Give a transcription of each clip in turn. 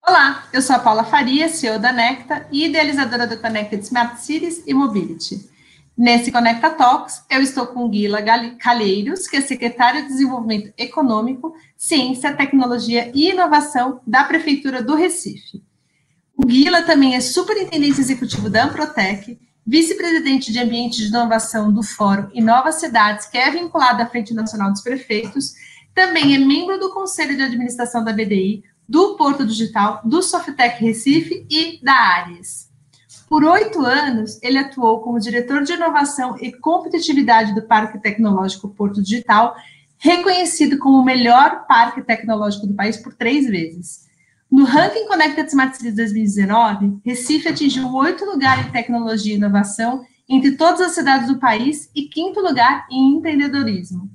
Olá, eu sou a Paula Faria, CEO da Necta e idealizadora do Connected Smart Cities e Mobility. Nesse Conecta Talks, eu estou com Guila Calheiros, que é secretário de Desenvolvimento Econômico, Ciência, Tecnologia e Inovação da Prefeitura do Recife. O Guila também é superintendente executivo da Amprotec, vice-presidente de Ambiente de Inovação do Fórum Inova Cidades, que é vinculado à Frente Nacional dos Prefeitos, também é membro do Conselho de Administração da BDI, do Porto Digital, do Softec Recife e da Ares. Por 8 anos, ele atuou como diretor de inovação e competitividade do Parque Tecnológico Porto Digital, reconhecido como o melhor parque tecnológico do país por 3 vezes. No ranking Connected Smart Cities 2019, Recife atingiu o 8º lugar em tecnologia e inovação entre todas as cidades do país e 5º lugar em empreendedorismo.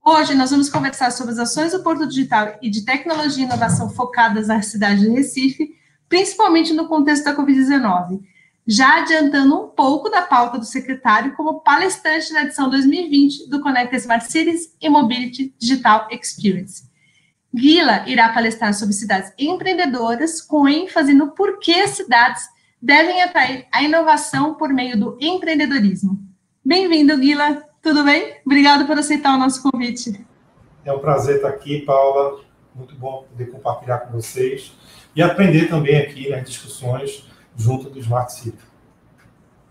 Hoje, nós vamos conversar sobre as ações do Porto Digital e de tecnologia e inovação focadas na cidade de Recife, principalmente no contexto da Covid-19, já adiantando um pouco da pauta do secretário como palestrante na edição 2020 do Connected Smart Cities e Mobility Digital Experience. Guila irá palestrar sobre cidades empreendedoras, com ênfase no porquê as cidades devem atrair a inovação por meio do empreendedorismo. Bem-vindo, Guila. Tudo bem? Obrigado por aceitar o nosso convite. É um prazer estar aqui, Paula. Muito bom poder compartilhar com vocês e aprender também aqui nas discussões junto do Smart City.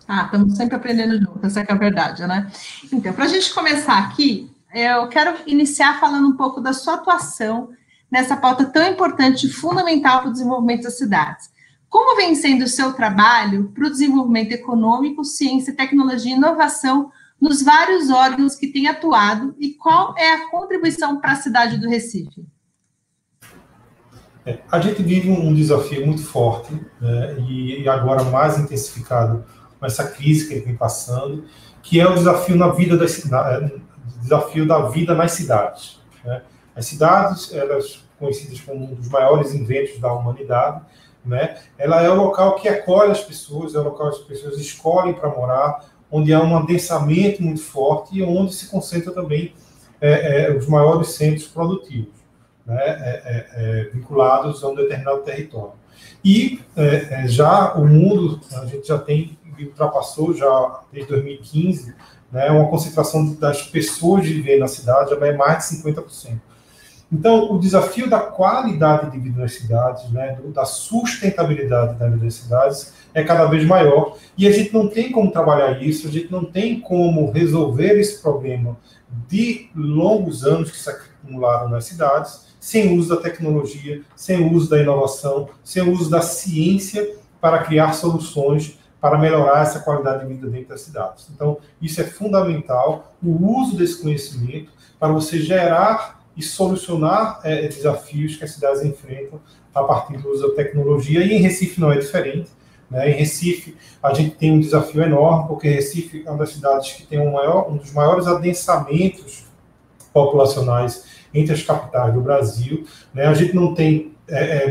Estamos sempre aprendendo junto, essa é a verdade, né? Então, para a gente começar aqui, eu quero iniciar falando um pouco da sua atuação nessa pauta tão importante e fundamental para o desenvolvimento das cidades. Como vem sendo o seu trabalho para o desenvolvimento econômico, ciência, tecnologia e inovação nos vários órgãos que tem atuado e qual é a contribuição para a cidade do Recife? A gente vive um desafio muito forte, né, e agora mais intensificado com essa crise que ele vem passando, que é o desafio na vida das cidades, desafio da vida nas cidades. Né? As cidades, elas conhecidas como um dos maiores inventos da humanidade, né, ela é o local que acolhe as pessoas, é o local que as pessoas escolhem para morar, onde há um adensamento muito forte e onde se concentra também os maiores centros produtivos, né, vinculados a um determinado território. E já o mundo, a gente já ultrapassou já desde 2015, né, uma concentração das pessoas de viver na cidade já vai mais de 50%. Então, o desafio da qualidade de vida nas cidades, né, da sustentabilidade da vida das cidades, é cada vez maior, e a gente não tem como trabalhar isso, a gente não tem como resolver esse problema de longos anos que se acumularam nas cidades, sem uso da tecnologia, sem uso da inovação, sem uso da ciência para criar soluções para melhorar essa qualidade de vida dentro das cidades. Então, isso é fundamental, o uso desse conhecimento para você gerar e solucionar desafios que as cidades enfrentam a partir do uso da tecnologia, e em Recife não é diferente. Né? Em Recife, a gente tem um desafio enorme, porque Recife é uma das cidades que tem um dos maiores adensamentos populacionais entre as capitais do Brasil. Né? A gente não tem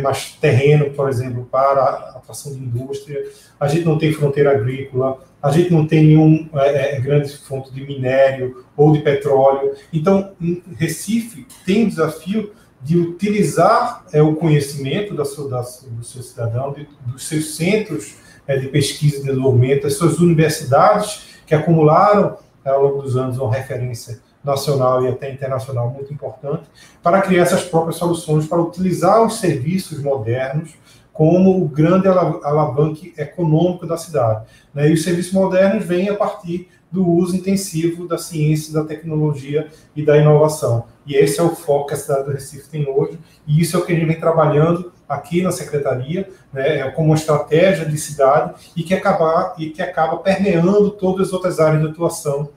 mais terreno, por exemplo, para a atração de indústria, a gente não tem fronteira agrícola, a gente não tem nenhum grande fonte de minério ou de petróleo. Então, Recife tem o desafio de utilizar o conhecimento do seu cidadão, dos seus centros de pesquisa e desenvolvimento, das suas universidades, que acumularam ao longo dos anos uma referência nacional e até internacional muito importante, para criar essas próprias soluções, para utilizar os serviços modernos como o grande alavanque econômico da cidade. Né? E os serviços modernos vêm a partir do uso intensivo da ciência, da tecnologia e da inovação. E esse é o foco que a cidade do Recife tem hoje, e isso é o que a gente vem trabalhando aqui na Secretaria, né, como uma estratégia de cidade e que acaba permeando todas as outras áreas de atuação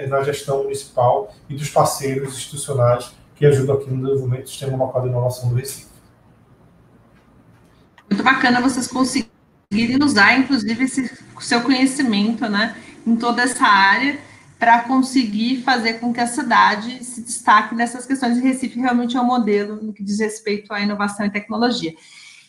na gestão municipal e dos parceiros institucionais que ajudam aqui no desenvolvimento do Sistema Local de Inovação do Recife. Muito bacana vocês conseguirem usar, inclusive, esse seu conhecimento, né, em toda essa área, para conseguir fazer com que a cidade se destaque nessas questões. E Recife realmente é um modelo no que diz respeito à inovação e tecnologia.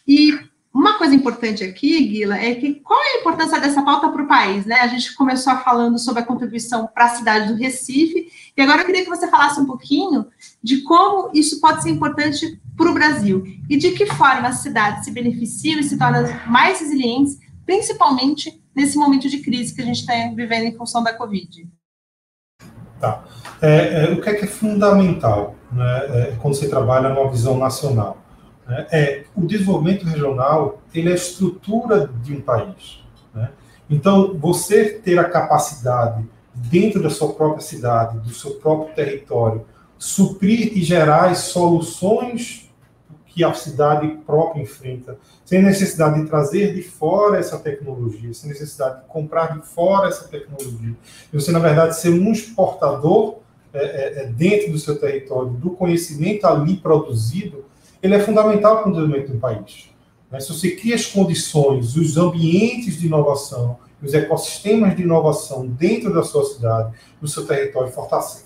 E uma coisa importante aqui, Guila, é que qual é a importância dessa pauta para o país, né? A gente começou falando sobre a contribuição para a cidade do Recife, e agora eu queria que você falasse um pouquinho de como isso pode ser importante para o Brasil, e de que forma as cidades se beneficiam e se tornam mais resilientes, principalmente nesse momento de crise que a gente está vivendo em função da Covid. Tá. O que é fundamental, né, quando você trabalha numa visão nacional? O desenvolvimento regional, ele é a estrutura de um país, né? Então, você ter a capacidade, dentro da sua própria cidade, do seu próprio território, suprir e gerar as soluções que a cidade própria enfrenta, sem necessidade de trazer de fora essa tecnologia, sem necessidade de comprar de fora essa tecnologia, e você, na verdade, ser um exportador dentro do seu território, do conhecimento ali produzido, ele é fundamental para o desenvolvimento do país. Se você cria as condições, os ambientes de inovação, os ecossistemas de inovação dentro da sua cidade, do seu território,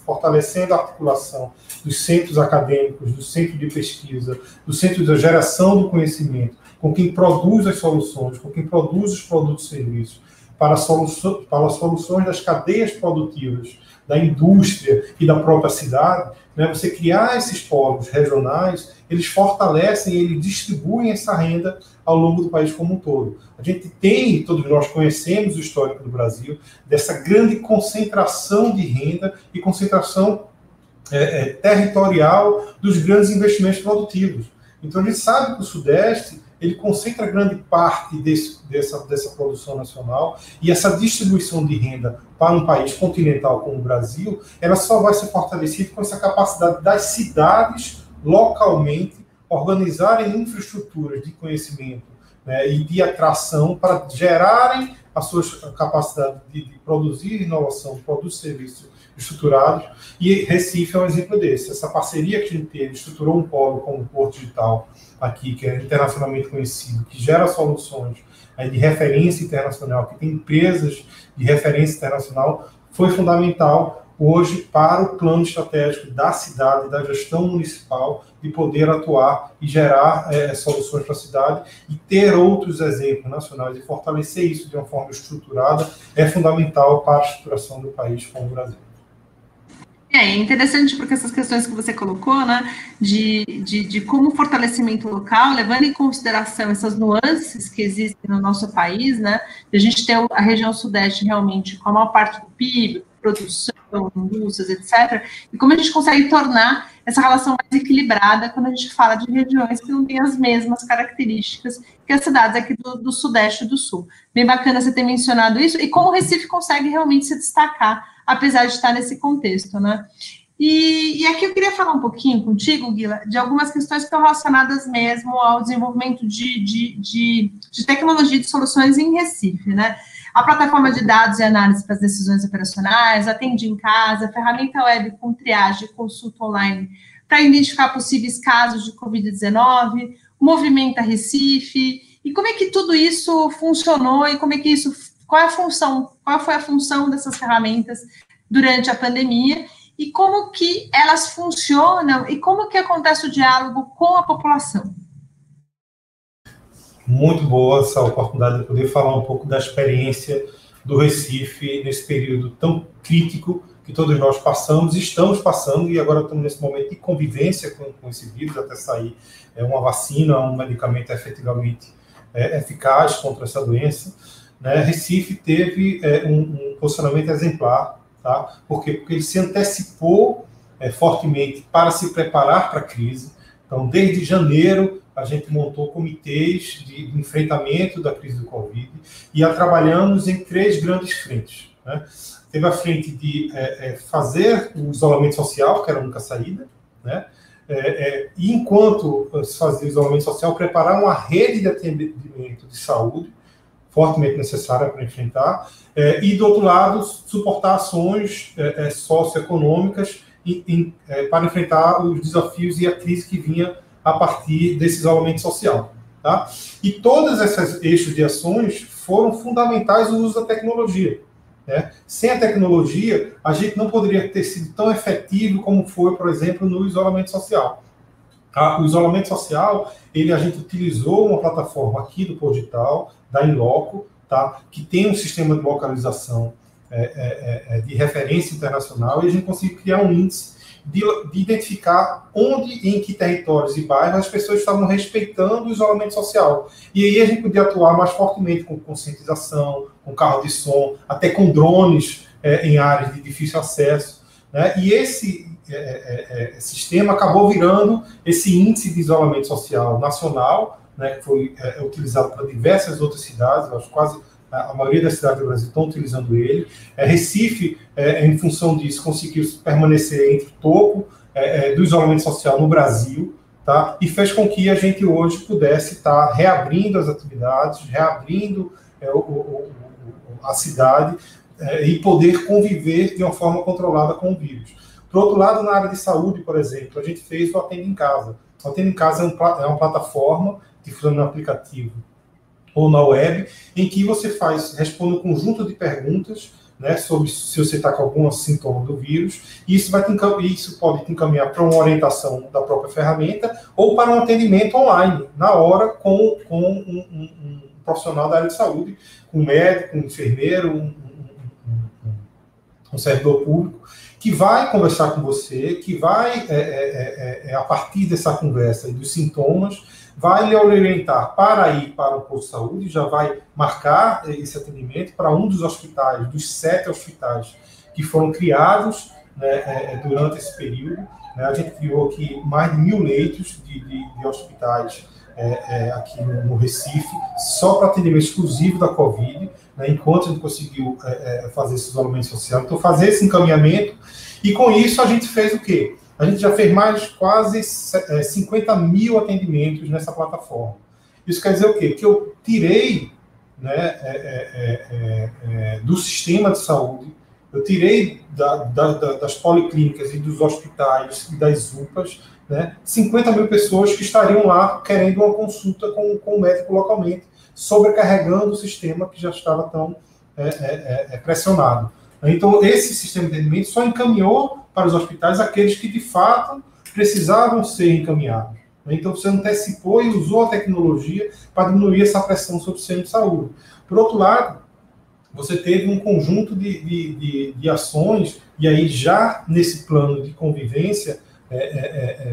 fortalecendo a articulação dos centros acadêmicos, do centro de pesquisa, do centro de geração do conhecimento, com quem produz as soluções, com quem produz os produtos e serviços, para as soluções das cadeias produtivas, da indústria e da própria cidade, né? Você criar esses polos regionais, eles fortalecem, eles distribuem essa renda ao longo do país como um todo. A gente tem, todos nós conhecemos o histórico do Brasil, dessa grande concentração de renda e concentração territorial dos grandes investimentos produtivos. Então, a gente sabe que o Sudeste ele concentra grande parte dessa produção nacional, e essa distribuição de renda para um país continental como o Brasil, ela só vai ser fortalecida com essa capacidade das cidades localmente organizarem infraestruturas de conhecimento, né, e de atração para gerarem a sua capacidade de produzir inovação, produzir serviços estruturados, e Recife é um exemplo desse. Essa parceria que a gente teve, estruturou um polo como o Porto Digital aqui, que é internacionalmente conhecido, que gera soluções de referência internacional, que tem empresas de referência internacional, foi fundamental hoje para o plano estratégico da cidade, da gestão municipal, de poder atuar e gerar soluções para a cidade, e ter outros exemplos nacionais e fortalecer isso de uma forma estruturada é fundamental para a estruturação do país como o Brasil. É interessante porque essas questões que você colocou, né, de como o fortalecimento local, levando em consideração essas nuances que existem no nosso país, né, de a gente ter a região sudeste realmente com a maior parte do PIB, produção, indústrias, etc., e como a gente consegue tornar essa relação mais equilibrada quando a gente fala de regiões que não têm as mesmas características que as cidades aqui do Sudeste e do Sul. Bem bacana você ter mencionado isso, e como o Recife consegue realmente se destacar, apesar de estar nesse contexto, né? E aqui eu queria falar um pouquinho contigo, Guila, de algumas questões que estão relacionadas mesmo ao desenvolvimento de tecnologia de soluções em Recife, né? A plataforma de dados e análise para as decisões operacionais, atende em casa, ferramenta web com triagem e consulta online para identificar possíveis casos de Covid-19, movimenta Recife, e como é que tudo isso funcionou e como é que isso, qual foi a função dessas ferramentas durante a pandemia e como que elas funcionam e como que acontece o diálogo com a população. Muito boa essa oportunidade de poder falar um pouco da experiência do Recife nesse período tão crítico que todos nós passamos, estamos passando, e agora estamos nesse momento de convivência com esse vírus, até sair uma vacina, um medicamento efetivamente eficaz contra essa doença. Né? Recife teve um posicionamento exemplar, tá? Por quê? Porque ele se antecipou fortemente para se preparar para a crise. Então, desde janeiro, a gente montou comitês de enfrentamento da crise do Covid e trabalhamos em 3 grandes frentes. Né? Teve a frente de fazer o isolamento social, que era a única saída, né? E enquanto se fazia o isolamento social, preparar uma rede de atendimento de saúde, fortemente necessária para enfrentar, e, do outro lado, suportar ações socioeconômicas para enfrentar os desafios e a crise que vinha a partir desse isolamento social. Tá? E todas essas eixos de ações foram fundamentais no uso da tecnologia. Né? Sem a tecnologia, a gente não poderia ter sido tão efetivo como foi, por exemplo, no isolamento social. O isolamento social, a gente utilizou uma plataforma aqui do Pordital, da Inloco, tá? Que tem um sistema de localização de referência internacional, e a gente conseguiu criar um índice de identificar onde, em que territórios e bairros as pessoas estavam respeitando o isolamento social. E aí a gente podia atuar mais fortemente com conscientização, com carro de som, até com drones em áreas de difícil acesso, né? E esse sistema acabou virando esse índice de isolamento social nacional, né, que foi utilizado para diversas outras cidades, eu acho que quase a maioria das cidades do Brasil estão utilizando ele. Recife, em função disso, conseguiu permanecer entre o topo do isolamento social no Brasil, tá? E fez com que a gente hoje pudesse estar reabrindo as atividades, reabrindo a cidade e poder conviver de uma forma controlada com o vírus. Por outro lado, na área de saúde, por exemplo, a gente fez o Atende em Casa. O Atende em Casa é uma plataforma que funciona no aplicativo ou na web, em que você responde um conjunto de perguntas, né, sobre se você está com algum sintoma do vírus, e isso pode te encaminhar para uma orientação da própria ferramenta ou para um atendimento online, na hora, com um profissional da área de saúde, um médico, um enfermeiro, um servidor público, que vai conversar com você, que vai, a partir dessa conversa e dos sintomas, vai lhe orientar para ir para o posto de saúde, já vai marcar esse atendimento para um dos hospitais, dos 7 hospitais que foram criados, né, durante esse período. Né? A gente criou aqui mais de 1.000 leitos de hospitais aqui no Recife, só para atendimento exclusivo da Covid, né, enquanto a gente conseguiu fazer esse isolamento social. Então, fazer esse encaminhamento, e com isso a gente fez o quê? A gente já fez mais quase 50 mil atendimentos nessa plataforma. Isso quer dizer o quê? Que eu tirei, né, do sistema de saúde, eu tirei das policlínicas e dos hospitais e das UPAs, né, 50 mil pessoas que estariam lá querendo uma consulta com o médico localmente, sobrecarregando o sistema que já estava tão pressionado. Então, esse sistema de atendimento só encaminhou para os hospitais aqueles que, de fato, precisavam ser encaminhados. Então, você antecipou e usou a tecnologia para diminuir essa pressão sobre o sistema de saúde. Por outro lado, você teve um conjunto de ações, e aí já nesse plano de convivência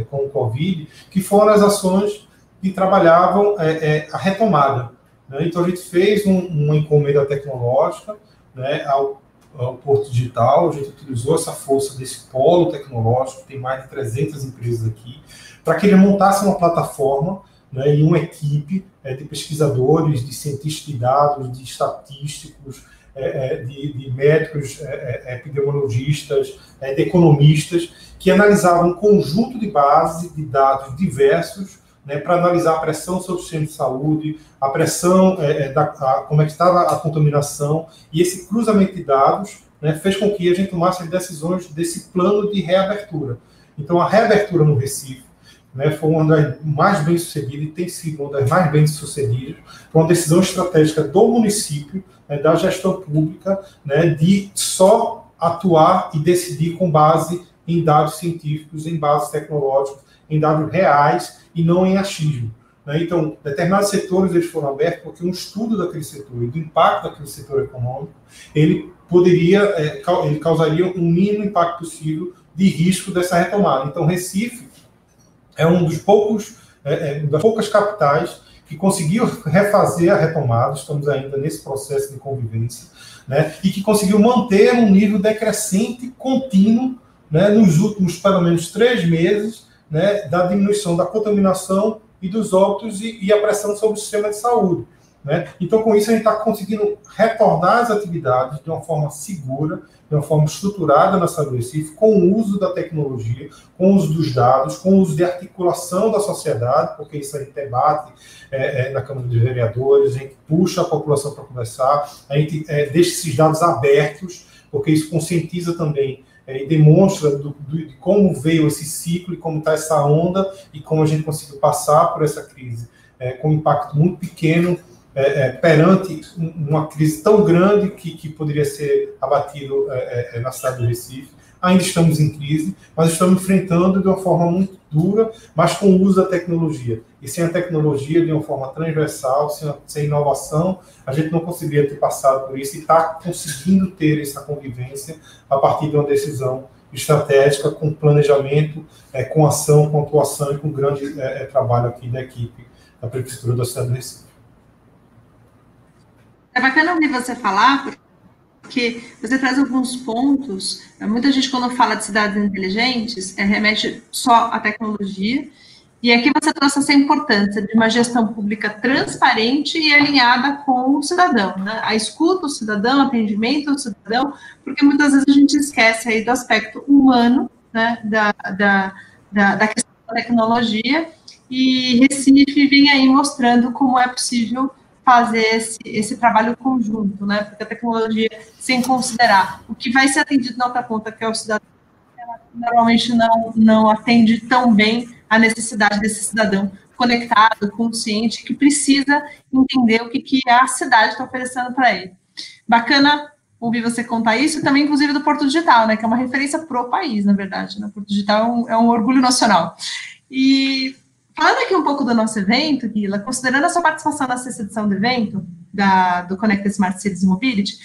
com o Covid, que foram as ações que trabalhavam a retomada. Né? Então, a gente fez uma encomenda tecnológica, né, ao Porto Digital. A gente utilizou essa força desse polo tecnológico, tem mais de 300 empresas aqui, para que ele montasse uma plataforma, né, e uma equipe de pesquisadores, de cientistas de dados, de estatísticos, de médicos, epidemiologistas, de economistas, que analisavam um conjunto de bases de dados diversos, né, para analisar a pressão sobre o sistema de saúde, a pressão, como é que estava a contaminação, e esse cruzamento de dados, né, fez com que a gente tomasse as decisões desse plano de reabertura. Então, a reabertura no Recife, né, foi uma das mais bem-sucedidas, e tem sido uma das mais bem-sucedidas, foi uma decisão estratégica do município, né, da gestão pública, né, de só atuar e decidir com base em dados científicos, em bases tecnológicas, em dados reais e não em achismo. Né? Então, determinados setores eles foram abertos porque um estudo daquele setor e do impacto daquele setor econômico, ele causaria um mínimo impacto possível de risco dessa retomada. Então, Recife é um dos das poucas capitais que conseguiu refazer a retomada, estamos ainda nesse processo de convivência, né? E que conseguiu manter um nível decrescente contínuo, né, nos últimos, pelo menos, 3 meses, né, da diminuição da contaminação e dos óbitos e a pressão sobre o sistema de saúde. Né? Então, com isso, a gente está conseguindo retornar as atividades de uma forma segura, de uma forma estruturada na cidade do Recife, com o uso da tecnologia, com o uso dos dados, com o uso de articulação da sociedade, porque isso a gente debate na Câmara dos Vereadores, a gente puxa a população para conversar, a gente deixa esses dados abertos, porque isso conscientiza também e demonstra de como veio esse ciclo e como está essa onda e como a gente conseguiu passar por essa crise com um impacto muito pequeno perante uma crise tão grande que poderia ser abatido na cidade do Recife, ainda estamos em crise, mas estamos enfrentando de uma forma muito dura, mas com o uso da tecnologia. E sem a tecnologia, de uma forma transversal, sem inovação, a gente não conseguiria ter passado por isso e está conseguindo ter essa convivência a partir de uma decisão estratégica, com planejamento, com ação, com atuação e com grande trabalho aqui da equipe da Prefeitura da cidade do Recife. É bacana ouvir você falar, porque você traz alguns pontos. Muita gente, quando fala de cidades inteligentes, remete só à tecnologia, e aqui você trouxe essa importância de uma gestão pública transparente e alinhada com o cidadão, né? A escuta do cidadão, atendimento do cidadão, porque muitas vezes a gente esquece aí do aspecto humano, né, da questão da tecnologia, e Recife vem aí mostrando como é possível fazer esse trabalho conjunto, né? Porque a tecnologia, sem considerar o que vai ser atendido na outra ponta, que é o cidadão, normalmente não atende tão bem a necessidade desse cidadão conectado, consciente, que precisa entender o que a cidade está oferecendo para ele. Bacana ouvir você contar isso, também, inclusive, do Porto Digital, né? Que é uma referência pro país, na verdade, né? O Porto Digital é um orgulho nacional. E falando aqui um pouco do nosso evento, Guila, considerando a sua participação na sexta edição do evento, do Connect Smart Cities Mobility,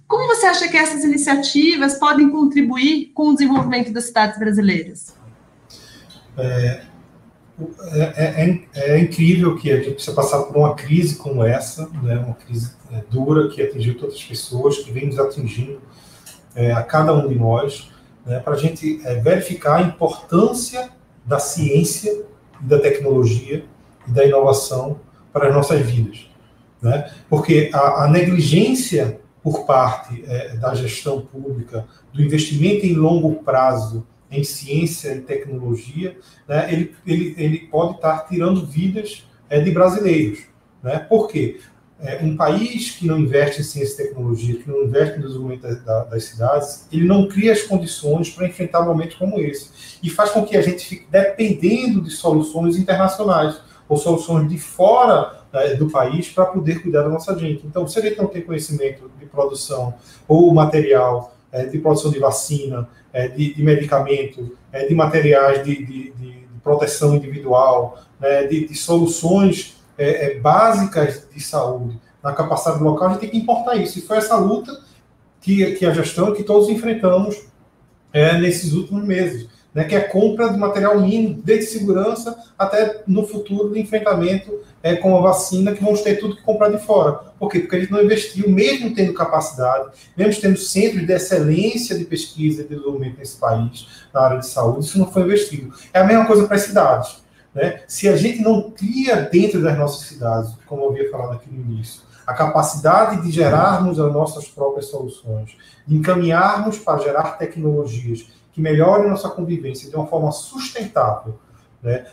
como você acha que essas iniciativas podem contribuir com o desenvolvimento das cidades brasileiras? É incrível que a gente precisa passar por uma crise como essa, né, uma crise dura que atingiu todas as pessoas, que vem nos atingindo a cada um de nós, né, para a gente verificar a importância da ciência e da tecnologia e da inovação para as nossas vidas, né? Porque a negligência por parte da gestão pública, do investimento em longo prazo em ciência e tecnologia, né, ele pode estar tirando vidas de brasileiros, né? Por quê? Um país que não investe em ciência e tecnologia, que não investe no desenvolvimento das cidades, ele não cria as condições para enfrentar momentos como esse. E faz com que a gente fique dependendo de soluções internacionais, ou soluções de fora do país para poder cuidar da nossa gente. Então, se a gente não tem conhecimento de produção ou material, de produção de vacina, de medicamento, de materiais de proteção individual, né, de soluções básicas de saúde na capacidade local, a gente tem que importar isso. E foi essa luta que a gestão, que todos enfrentamos nesses últimos meses, né, que é a compra de material mínimo, desde segurança até no futuro de enfrentamento com a vacina, que vamos ter tudo que comprar de fora. Por quê? Porque a gente não investiu, mesmo tendo capacidade, mesmo tendo centros de excelência de pesquisa e desenvolvimento nesse país, na área de saúde, isso não foi investido. É a mesma coisa para as cidades, né? Se a gente não cria dentro das nossas cidades, como eu havia falado aqui no início, a capacidade de gerarmos as nossas próprias soluções, de encaminharmos para gerar tecnologias que melhorem nossa convivência de uma forma sustentável, né,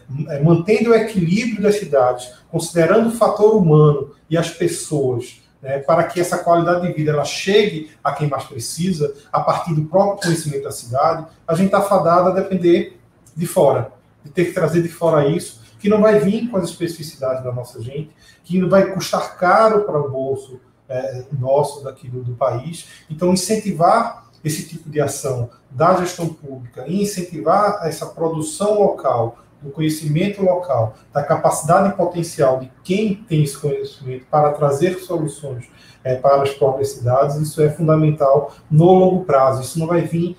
mantendo o equilíbrio das cidades, considerando o fator humano e as pessoas, né, para que essa qualidade de vida ela chegue a quem mais precisa, a partir do próprio conhecimento da cidade, a gente está fadado a depender de fora, de ter que trazer de fora isso, que não vai vir com as especificidades da nossa gente, que vai custar caro para o bolso nosso daqui do país. Então, incentivar esse tipo de ação da gestão pública e incentivar essa produção local, do conhecimento local, da capacidade potencial de quem tem esse conhecimento para trazer soluções para as próprias cidades, isso é fundamental no longo prazo. Isso não vai vir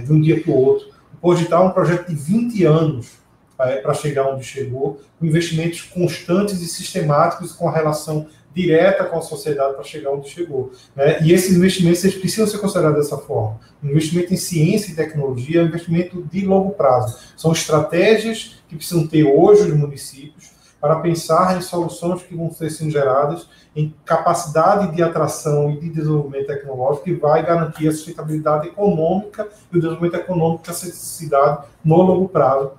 de um dia para o outro. O Porto Digital é um projeto de 20 anos para chegar onde chegou, com investimentos constantes e sistemáticos, com a relação direta com a sociedade para chegar onde chegou, né? E esses investimentos eles precisam ser considerados dessa forma. O investimento em ciência e tecnologia é um investimento de longo prazo. São estratégias que precisam ter hoje os municípios para pensar em soluções que vão ser sendo geradas em capacidade de atração e de desenvolvimento tecnológico que vai garantir a sustentabilidade econômica e o desenvolvimento econômico dessa cidade no longo prazo,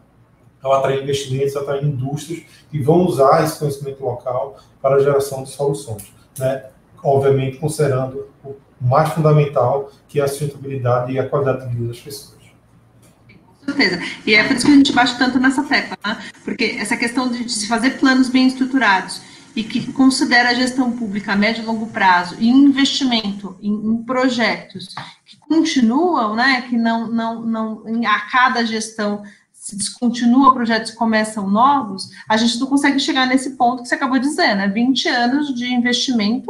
ao atrair investimentos, atrair indústrias que vão usar esse conhecimento local para a geração de soluções, né? Obviamente, considerando o mais fundamental, que é a sustentabilidade e a qualidade de vida das pessoas. Com certeza. E é por isso que a gente bate tanto nessa tecla, né? Porque essa questão de se fazer planos bem estruturados e que considera a gestão pública a médio e longo prazo e investimento em projetos que continuam, né, que não a cada gestão se descontinua projetos e começam novos, a gente não consegue chegar nesse ponto que você acabou de dizer, né, 20 anos de investimento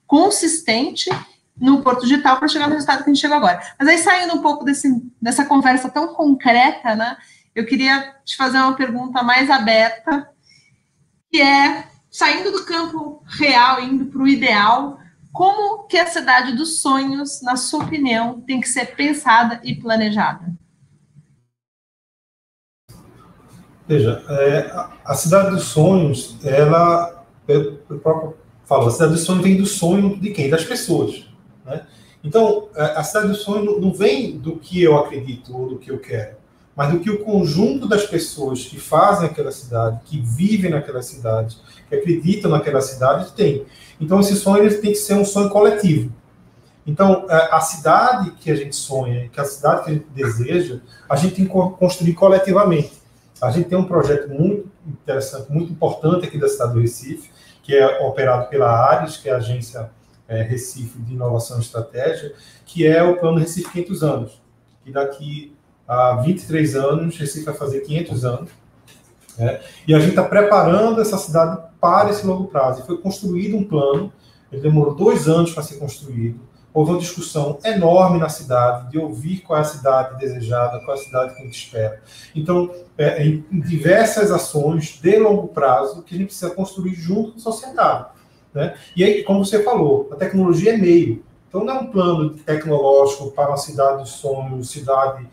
consistente no Porto Digital para chegar no resultado que a gente chegou agora. Mas aí, saindo um pouco dessa conversa tão concreta, né, eu queria te fazer uma pergunta mais aberta, que é, saindo do campo real, indo para o ideal, como que a cidade dos sonhos, na sua opinião, tem que ser pensada e planejada? Veja, a cidade dos sonhos, ela, o próprio falou, a cidade dos sonhos vem do sonho de quem? Das pessoas, né? Então, a cidade dos sonhos não vem do que eu acredito ou do que eu quero, mas do que o conjunto das pessoas que fazem aquela cidade, que vivem naquela cidade, que acreditam naquela cidade, tem. Então, esse sonho ele tem que ser um sonho coletivo. Então, a cidade que a gente sonha, que a cidade que a gente deseja, a gente tem que construir coletivamente. A gente tem um projeto muito interessante, muito importante aqui da cidade do Recife, que é operado pela ARES, que é a Agência Recife de Inovação e Estratégia, que é o Plano Recife 500 anos. E daqui a 23 anos, Recife vai fazer 500 anos. E a gente está preparando essa cidade para esse longo prazo. E foi construído um plano, ele demorou 2 anos para ser construído. Houve uma discussão enorme na cidade, de ouvir qual é a cidade desejada, qual é a cidade que a gente espera. Então, em diversas ações de longo prazo que a gente precisa construir junto com a sociedade, né? E aí, como você falou, a tecnologia é meio. Então, não é um plano tecnológico para uma cidade dos sonhos, cidade,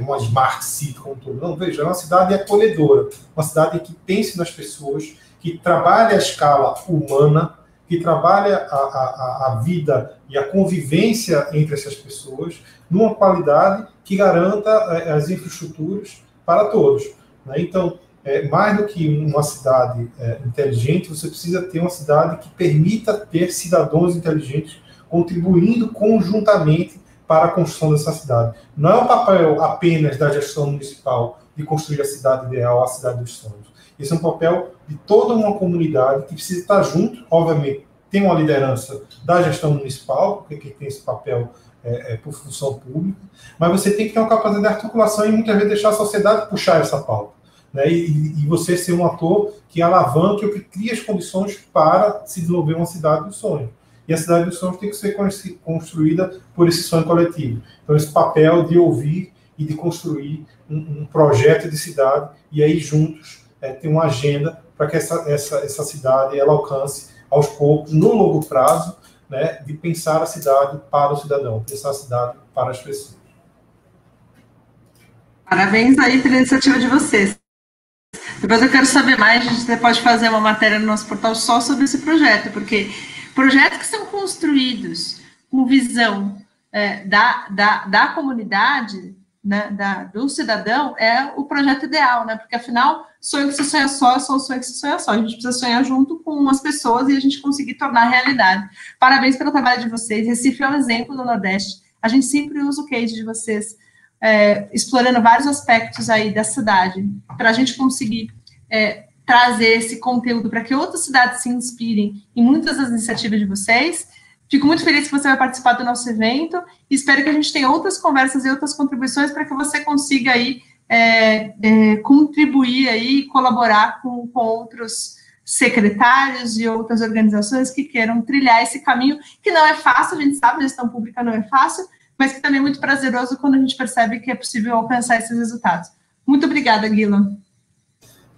uma smart city como todo. Não, veja, é uma cidade acolhedora, uma cidade que pense nas pessoas, que trabalha a escala humana, que trabalha a vida e a convivência entre essas pessoas numa qualidade que garanta as infraestruturas para todos, né? Então, mais do que uma cidade inteligente, você precisa ter uma cidade que permita ter cidadãos inteligentes contribuindo conjuntamente para a construção dessa cidade. Não é um papel apenas da gestão municipal de construir a cidade ideal, a cidade dos sonhos. Esse é um papel de toda uma comunidade que precisa estar junto, obviamente, tem uma liderança da gestão municipal, porque quem tem esse papel por função pública, mas você tem que ter uma capacidade de articulação e muitas vezes deixar a sociedade puxar essa pauta, né? E você ser um ator que alavanque ou que cria as condições para se desenvolver uma cidade dos sonhos. E a cidade dos sonhos tem que ser construída por esse sonho coletivo. Então, esse papel de ouvir e de construir um projeto de cidade, e aí juntos ter uma agenda para que essa cidade ela alcance aos poucos, no longo prazo, né, de pensar a cidade para o cidadão, pensar a cidade para as pessoas. Parabéns aí pela iniciativa de vocês. Depois eu quero saber mais, a gente pode fazer uma matéria no nosso portal só sobre esse projeto, porque projetos que são construídos com visão da comunidade, né, do cidadão, é o projeto ideal, né? Porque afinal, sonho que se sonha só é só o sonho que se sonha só. A gente precisa sonhar junto com as pessoas e a gente conseguir tornar realidade. Parabéns pelo trabalho de vocês. Recife é um exemplo do Nordeste. A gente sempre usa o case de vocês, explorando vários aspectos aí da cidade, para a gente conseguir trazer esse conteúdo para que outras cidades se inspirem em muitas das iniciativas de vocês. Fico muito feliz que você vai participar do nosso evento e espero que a gente tenha outras conversas e outras contribuições para que você consiga aí contribuir aí e colaborar com outros secretários e outras organizações que queiram trilhar esse caminho, que não é fácil, a gente sabe, gestão pública não é fácil, mas que também é muito prazeroso quando a gente percebe que é possível alcançar esses resultados. Muito obrigada, Guila.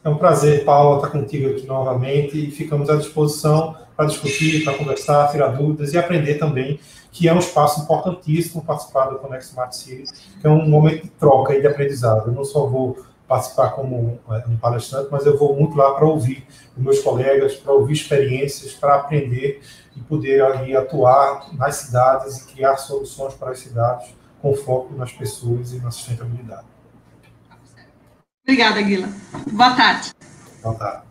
É um prazer, Paula, estar contigo aqui novamente e ficamos à disposição para discutir, para conversar, tirar dúvidas e aprender também, que é um espaço importantíssimo participar do Conecta Smart City, que é um momento de troca e de aprendizado. Eu não só vou participar como um palestrante, mas eu vou muito lá para ouvir os meus colegas, para ouvir experiências, para aprender e poder ali atuar nas cidades e criar soluções para as cidades com foco nas pessoas e na sustentabilidade. Obrigada, Guila. Boa tarde. Boa tarde.